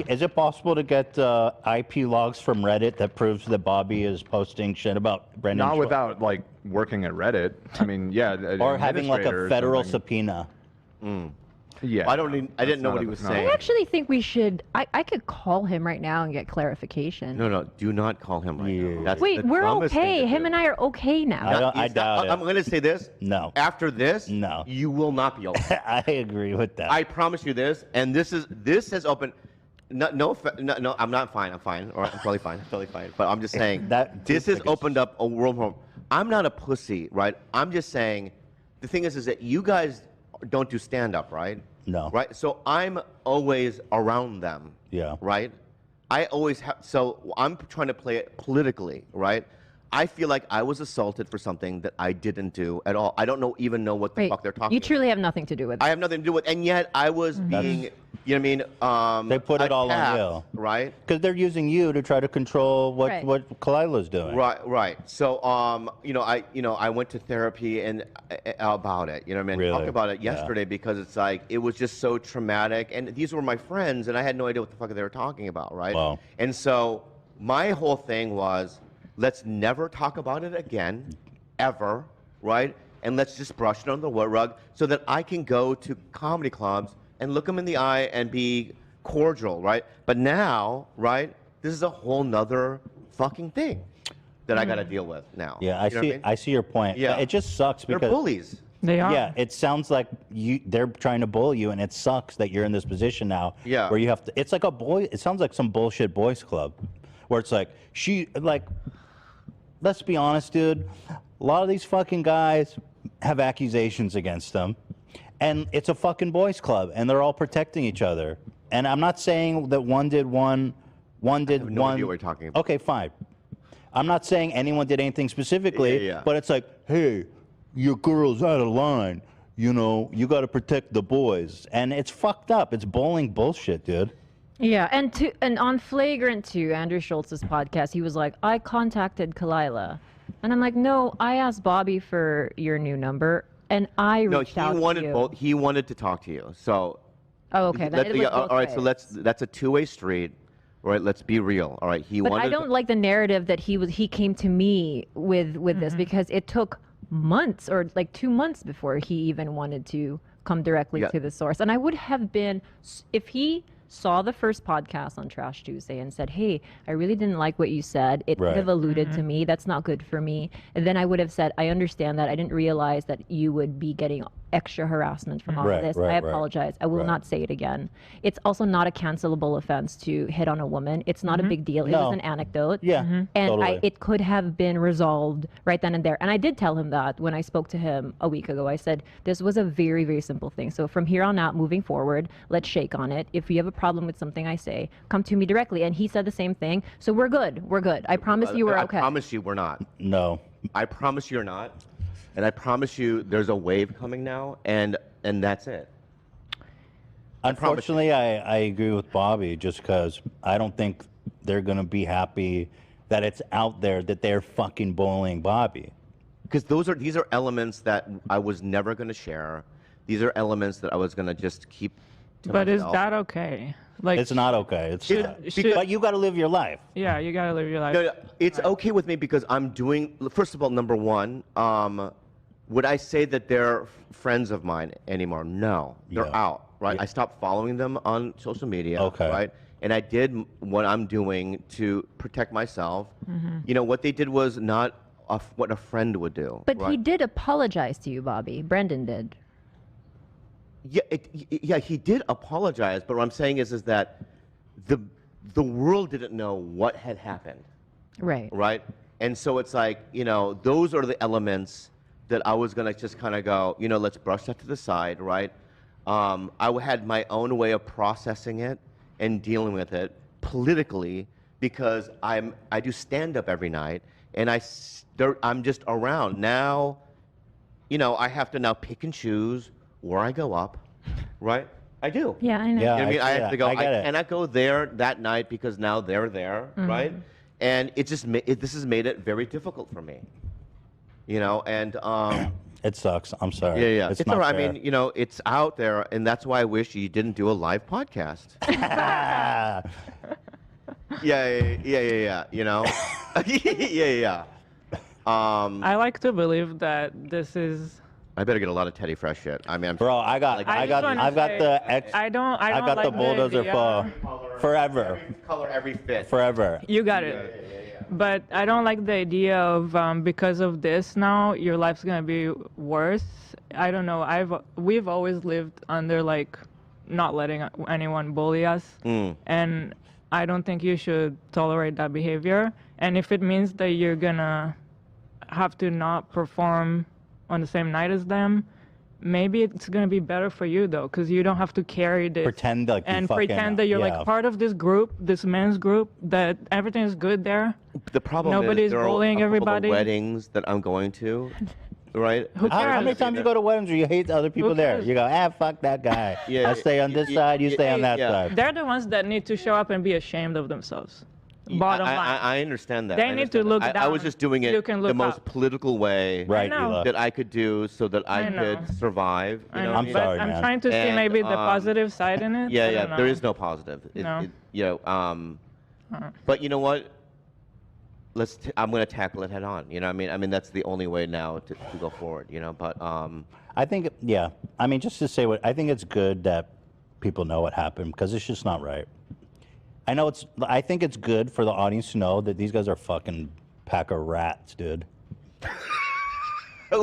Is it possible to get IP logs from Reddit that proves that Bobby is posting shit about Brendan? Not without like working at Reddit. I mean, yeah. Or having like a federal something. subpoena. Yeah. I didn't know what he was saying. I actually think we should. I could call him right now and get clarification. No, do not call him right now. That's Wait, the we're dumbest thing okay. to Him do. and I are okay now. I doubt it. I'm going to say this. No. After this, No. you will not be okay. I agree with that. I promise you this, and this has opened. No, I'm not fine. I'm fine. Or I'm totally fine. Totally fine. But I'm just saying this has opened up a world home. I'm not a pussy, right? I'm just saying the thing is that you guys don't do stand up, right? No. Right? So I'm always around them. Yeah. Right? I always have. So I'm trying to play it politically, right? I feel like I was assaulted for something that I didn't do at all. I don't even know what the fuck they're talking You about. truly have nothing to do with it. I have nothing to do with it, and yet I was being, you know what I mean? They put it all on you. Right? Because they're using you to try to control what Kalila's doing. Right. So, I went to therapy and about it. You know what I mean? Really? Talked about it yesterday because it's like it was just so traumatic, and these were my friends, and I had no idea what the fuck they were talking about, right? Wow. And so my whole thing was, let's never talk about it again, ever, right? And let's just brush it under the rug so that I can go to comedy clubs and look them in the eye and be cordial, right? But now, right, this is a whole nother fucking thing that I got to deal with now. Yeah, You know what I see your point. Yeah. It just sucks because They're bullies. They are. Yeah, it sounds like they're trying to bully you, and it sucks that you're in this position now. Yeah. Where you have to. It's like it sounds like some bullshit boys club, where it's like let's be honest, dude. A lot of these fucking guys have accusations against them, and it's a fucking boys club, and they're all protecting each other. And I'm not saying that one did one did I have no one. idea what you're talking about. Okay, fine. I'm not saying anyone did anything specifically, Yeah. but it's like, hey, your girl's out of line. You know, you got to protect the boys, and it's fucked up. It's bowling bullshit, dude. Yeah, and on Flagrant 2, Andrew Schultz's podcast, he was like, I contacted Kalila. And I'm like, no, I asked Bobby for your new number, and I reached out to you. He wanted to talk to you. So. Oh, okay. Then it was both all right, so ways. that's a two-way street. All right, let's be real. All right, But I don't like the narrative that he came to me with this, because it took months or like 2 months before he even wanted to come directly to the source. And I would have been, if he saw the first podcast on Trash Tuesday and said, hey, I really didn't like what you said. It could have alluded to me. That's not good for me. And then I would have said, I understand that. I didn't realize that you would be getting extra harassment from all of this. I apologize. I will not say it again. It's also not a cancelable offense to hit on a woman. It's not a big deal. It was an anecdote. Yeah, And totally. it could have been resolved right then and there. And I did tell him that when I spoke to him a week ago. I said, this was a very, very simple thing. So from here on out, moving forward, let's shake on it. If you have a problem with something I say, come to me directly. And he said the same thing. So we're good. We're good. I promise you we're okay. I promise you we're not. No. I promise you're not. And I promise you there's a wave coming now, and that's it. Unfortunately, I agree with Bobby, just because I don't think they're going to be happy that it's out there that they're fucking bullying Bobby. Because these are elements that I was never going to share. These are elements that I was going to just keep to But is myself. that okay? Like, It's not okay. It's not. should- But you got to live your life. yeah, you gotta live your life. No, it's okay with me because I'm doing. First of all, number one, would I say that they're friends of mine anymore? No, they're Yeah. out. Right, Yeah. I stopped following them on social media. Okay. Right, and I did what I'm doing to protect myself. You know what they did was not what a friend would do. But right? he did apologize to you, Bobby. Brendan did. Yeah, he did apologize. But what I'm saying is that the world didn't know what had happened. Right. Right? And so it's like, those are the elements that I was going to just kind of go, let's brush that to the side, right? I had my own way of processing it and dealing with it politically because I do stand-up every night, and I'm just around. Now, I have to now pick and choose where I go up, right? I do. Yeah, I know. Yeah. You know what I mean, I have to go. I get it. cannot go there that night because now they're there, right? And it just this has made it very difficult for me, and It sucks. I'm sorry. Yeah. It's not all right. fair. I mean, it's out there, and that's why I wish you didn't do a live podcast. Yeah. You know. Yeah. I like to believe that this is. I better get a lot of Teddy Fresh shit. I mean, Bro, I've got the X. I don't I got like the bulldozer idea. for forever. every color, every fit. Forever. You got it. But I don't like the idea of because of this now your life's gonna be worse. I don't know. We've always lived under like not letting anyone bully us, and I don't think you should tolerate that behavior. And if it means that you're gonna have to not perform on the same night as them, maybe it's gonna be better for you though, because you don't have to carry this Pretend like you and fucking- pretend that you're yeah. like part of this group, this men's group, that everything is good there. The problem Nobody's is there bullying are a couple of everybody. weddings that I'm going to, right? Who How cares? many times you go to weddings where you hate the other people there? cares? You go, fuck that guy. Yeah, I stay on this side, you stay on that yeah. side. They're the ones that need to show up and be ashamed of themselves. Bottom line. I understand that. They I need to understand look that. I was down. just doing You it can the look most up. political way Right, know. Hila. that I could do so that I I know. could survive. You I know know, what I I'm mean? but sorry, I'm man. trying to see And, maybe the positive side in it. I Yeah, don't there know. is no positive. No. But you know what? I'm going to tackle it head on. You know what I mean? That's the only way now to go forward, you know? But I think, yeah. I mean, just to say I think it's good that people know what happened because it's just not right. I think it's good for the audience to know that these guys are fucking pack of rats, dude.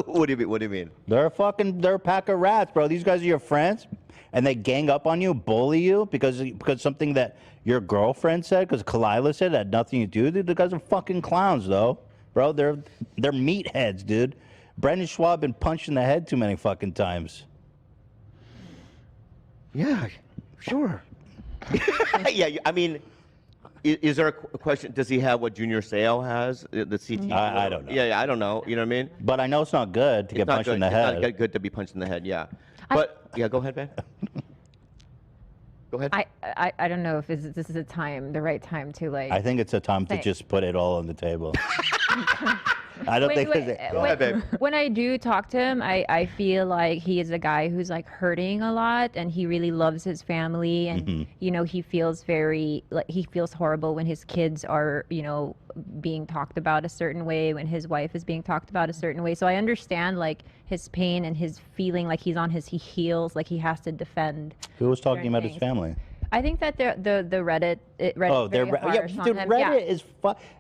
what do you mean? They're a pack of rats, bro. These guys are your friends, and they gang up on you, bully you because something that your girlfriend said, because Kalila said had nothing to do. Dude, the guys are fucking clowns, though, bro. They're meatheads, dude. Brendan Schaub been punched in the head too many fucking times. Yeah, sure. Yeah, I mean, is there a question? Does he have what Junior Seau has? The CT? I don't know. Yeah, I don't know. You know what I mean? But I know it's not good to get punched in the head. It's not good to be punched in the head. Yeah. But yeah, go ahead, man. Go ahead. I don't know if this is the right time to like. I think it's a time to Thanks. just put it all on the table. I don't think. Go ahead, babe. When I do talk to him, I feel like he is a guy who's like hurting a lot, and he really loves his family, and you know he feels horrible when his kids are being talked about a certain way, when his wife is being talked about a certain way. So I understand like his pain and his feeling like he's on his heels, like he has to defend. Who was talking certain about his things. family? I think that the Reddit Oh, very yeah, harsh on dude. him. Reddit is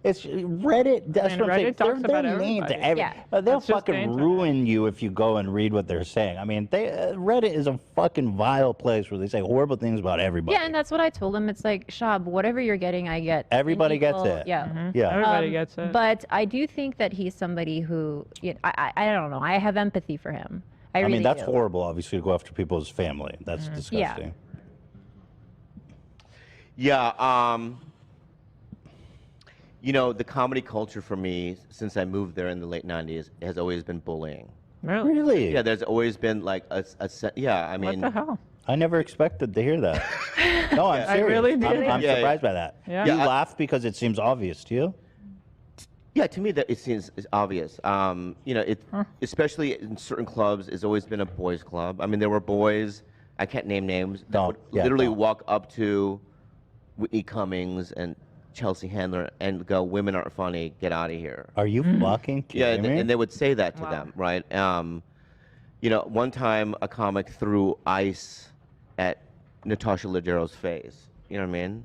it's Reddit. That's what I'm saying. Reddit talks They're about mean to everybody. they'll That's just the fucking internet. ruin you if you go and read what they're saying. I mean, Reddit is a fucking vile place where they say horrible things about everybody. Yeah, and that's what I told him. It's like, Shab, whatever you're getting, I get. Everybody gets equal- it. Yeah. Yeah. Everybody gets it. But I do think that he's somebody who, I don't know. I have empathy for him. I really mean, that's do. horrible. Obviously, to go after people's family. That's disgusting. Yeah, the comedy culture for me, since I moved there in the late 90s, has always been bullying. Really? Really? Yeah, there's always been like yeah, I mean. What the hell? I never expected to hear that. No, I'm I serious. really did. I'm Yeah, surprised by that. Yeah. You Yeah, laugh because it seems obvious to you. Yeah, to me that it seems obvious. Especially in certain clubs, it's always been a boys' club. I mean, there were boys, I can't name names, that Don't. would Yeah, literally don't. walk up to Whitney Cummings and Chelsea Handler and go, "Women aren't funny, get out of here." Are you fucking Yeah, kidding me? and they would say that to Wow. them, right? One time a comic threw ice at Natasha Leggero's face. You know what I mean?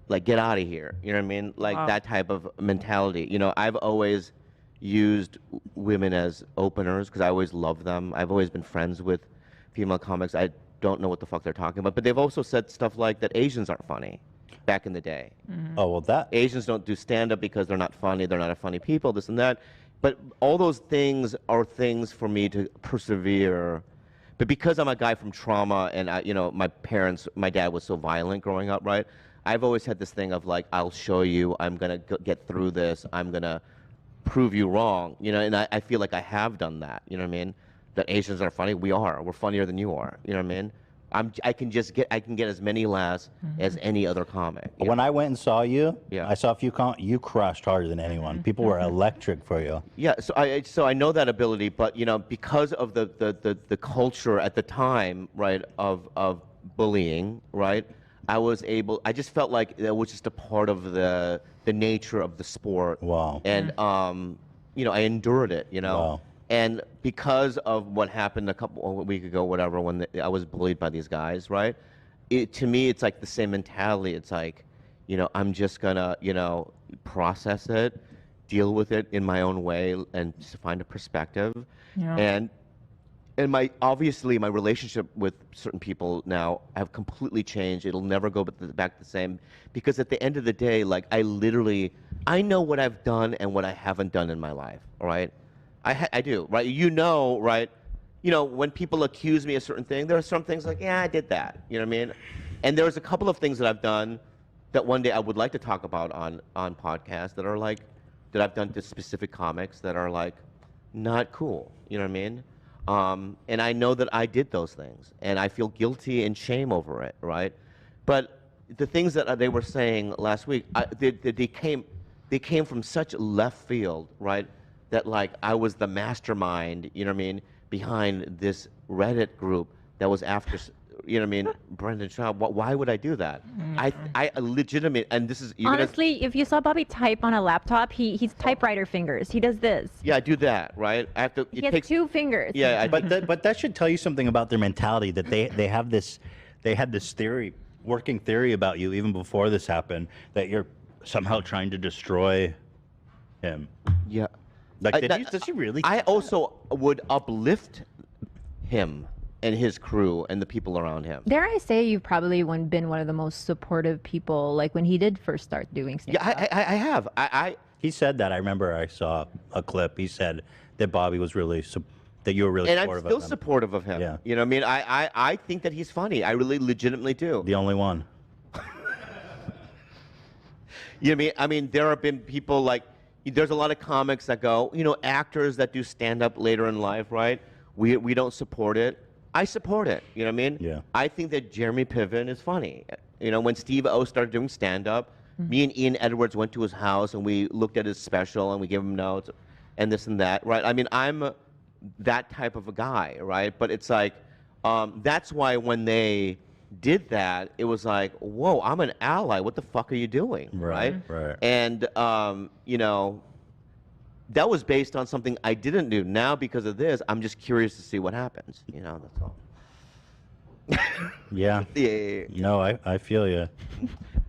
Like, get out of here. You know what I mean? Like Wow. that type of mentality. I've always used women as openers because I always loved them. I've always been friends with female comics. I don't know what the fuck they're talking about, but they've also said stuff like that Asians aren't funny back in the day. Oh, well, that. Asians don't do stand-up because they're not funny, they're not a funny people, this and that. But all those things are things for me to persevere. But because I'm a guy from trauma and my dad was so violent growing up, right? I've always had this thing of like, I'll show you, I'm gonna get through this, I'm gonna prove you wrong, and I feel like I have done that, you know what I mean? That Asians are funny, we're funnier than you are, you know what I mean? I can get as many laughs as any other comic. you When know? I went and saw you, Yeah. I saw a few you crushed harder than anyone. People were electric for you. Yeah, so I know that ability, but because of the culture at the time, right, of bullying, right, I just felt like that was just a part of the nature of the sport. Wow. And I endured it, Wow. And because of what happened a week ago, whatever, when I was bullied by these guys, right? To me, it's like the same mentality. It's like, I'm just gonna, process it, deal with it in my own way, and just find a perspective. Yeah. And obviously my relationship with certain people now have completely changed. It'll never go back the same, because at the end of the day, like I know what I've done and what I haven't done in my life. All right, I do, right? Right? When people accuse me of certain things, there are some things like, yeah, I did that. You know what I mean? And there's a couple of things that I've done that one day I would like to talk about on podcasts that are like that I've done to specific comics that are like not cool. You know what I mean? And I know that I did those things, and I feel guilty and shame over it, right? But the things that they were saying last week, they came from such left field, right? That like I was the mastermind, you know what I mean, behind this Reddit group that was after, you know what I mean, Brendan Schaub. Why would I do that? I legitimate, and this is Honestly, if you saw Bobby type on a laptop, he's typewriter fingers. He does this. Yeah, I do that, right? I have to. He has 2 fingers. Yeah, But that should tell you something about their mentality, that they had this working theory about you even before this happened, that you're somehow trying to destroy him. Yeah. Like, does he really? I also would uplift him and his crew and the people around him. Dare I say you've probably been one of the most supportive people, like when he did first start doing stand-up. Yeah, I have. He said that. I remember I saw a clip. He said that Bobby was really that you were really and I'm supportive still of him. supportive of him. Yeah. You know what I mean? I think that he's funny. I really legitimately do. The only one. You know what I mean? There have been people like, there's a lot of comics that go, actors that do stand-up later in life, right? We don't support it. I support it. You know what I mean? Yeah. I think that Jeremy Piven is funny. When Steve O started doing stand-up, me and Ian Edwards went to his house and we looked at his special and we gave him notes and this and that, right? I mean, I'm that type of a guy, right? But it's like, that's why when they did that, it was like, whoa, I'm an ally. What the fuck are you doing? Right. And, that was based on something I didn't do. Now, because of this, I'm just curious to see what happens. That's all. Yeah. Yeah. No, I feel you.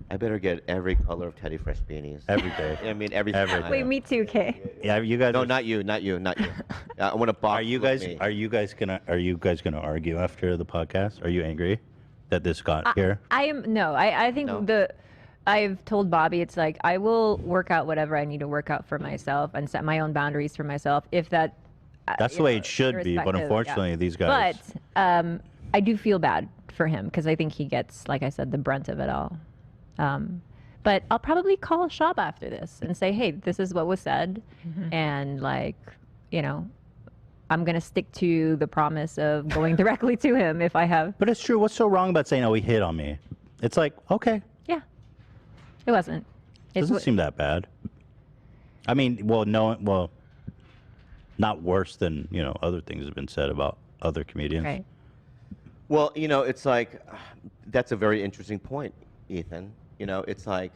I better get every color of Teddy Fresh beanies. Every day. I mean, every Every time. day. Wait, me too, Kay. Yeah, you guys. No, not you. I want to box. Are you guys gonna argue after the podcast? Are you angry that this got here? I think No? I've told Bobby, it's like I will work out whatever I need to work out for myself and set my own boundaries for myself. If that That's the way it should be, but irrespective, unfortunately, yeah. these guys. But I do feel bad for him because I think he gets, like I said, the brunt of it all. But I'll probably call Schaub after this and say, hey, this is what was said, and I'm gonna stick to the promise of going directly to him if I have. But it's true. What's so wrong about saying, "Oh, he hit on me"? It's like, okay, Yeah, it wasn't. doesn't seem that bad. I mean, not worse than other things have been said about other comedians. Right. Well, it's like, that's a very interesting point, Ethan. It's like,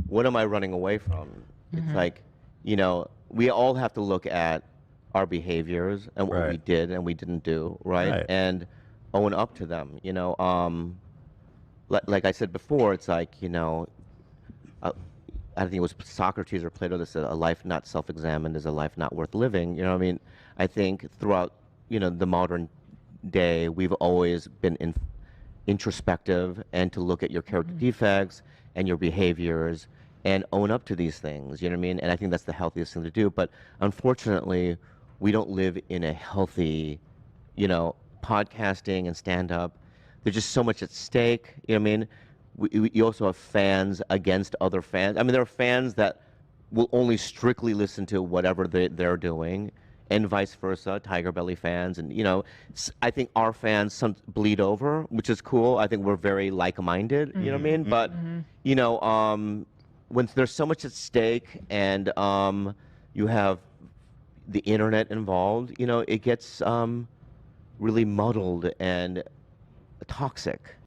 what am I running away from? It's like, we all have to look at our behaviors and what we did and we didn't do, right? And own up to them, Like I said before, it's like, I think it was Socrates or Plato that said, a life not self-examined is a life not worth living. You know what I mean? I think throughout, the modern day, we've always been introspective and to look at your character defects and your behaviors and own up to these things. You know what I mean? And I think that's the healthiest thing to do. But unfortunately, we don't live in a healthy, podcasting and stand-up. There's just so much at stake. You know what I mean? You also have fans against other fans. I mean, there are fans that will only strictly listen to whatever they're doing, and vice versa, Tiger Belly fans. And, you know, I think our fans some bleed over, which is cool. I think we're very like-minded, you know what I mean? But, you know, when there's so much at stake and you have the internet involved, you know, it gets really muddled and toxic.